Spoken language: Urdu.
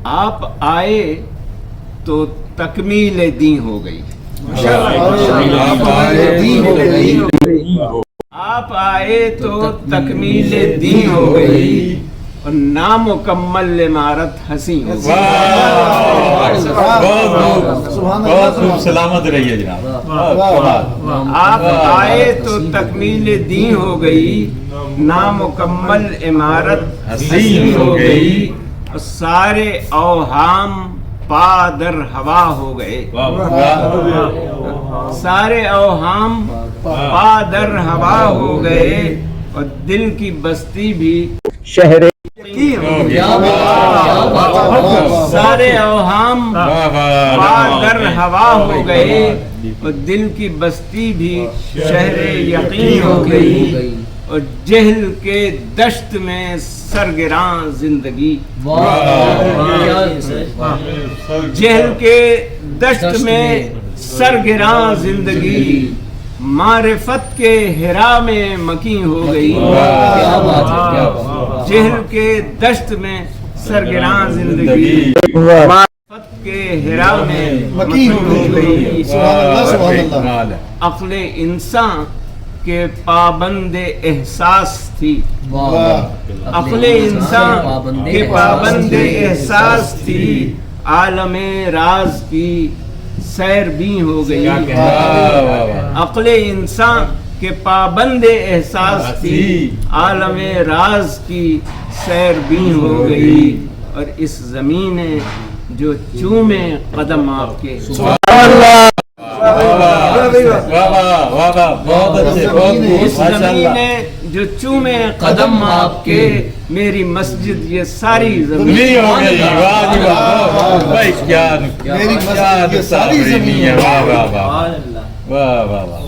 آپ آئے تو تکمیل دین ہو گئی. آپ آئے تو تکمیل دین ہو گئی اور نامکمل عمارت حسین ہو گئی. بہت خوب سلامت رہیے جناب. آپ آئے تو تکمیل دین ہو گئی، نامکمل عمارت حسین ہو گئی اور سارے اوہام پادر ہوا ہو گئے. سارے اوہام پادر ہوا ہو گئے اور دل کی بستی بھی شہر یقین ہو گئی. سارے اوہام پادر ہوا ہو گئے اور دل کی بستی بھی شہر یقین ہو گئی اور جہل کے دشت میں سرگراں زندگی. جہل کے دشت میں سرگراں زندگی معرفت کے ہرا میں مکین ہو گئی. جہل کے دشت میں سرگراں زندگی معرفت کے ہرا میں مکین ہو گئی. عقل انسان کے پابند احساس تھی. عقل انسان کے پابند احساس تھی، عالم راز کی سیر بھی ہو گئی. عقل انسان کے پابند احساس تھی، عالم راز کی سیر بھی ہو گئی اور اس زمین جو چومے قدم آپ کے. اس زمین جو چومے قدم آپ کے، میری مسجد یہ ساری زمین ہو گئی. کیا ساری زمین ہے. واہ واہ واہ واہ واہ واہ.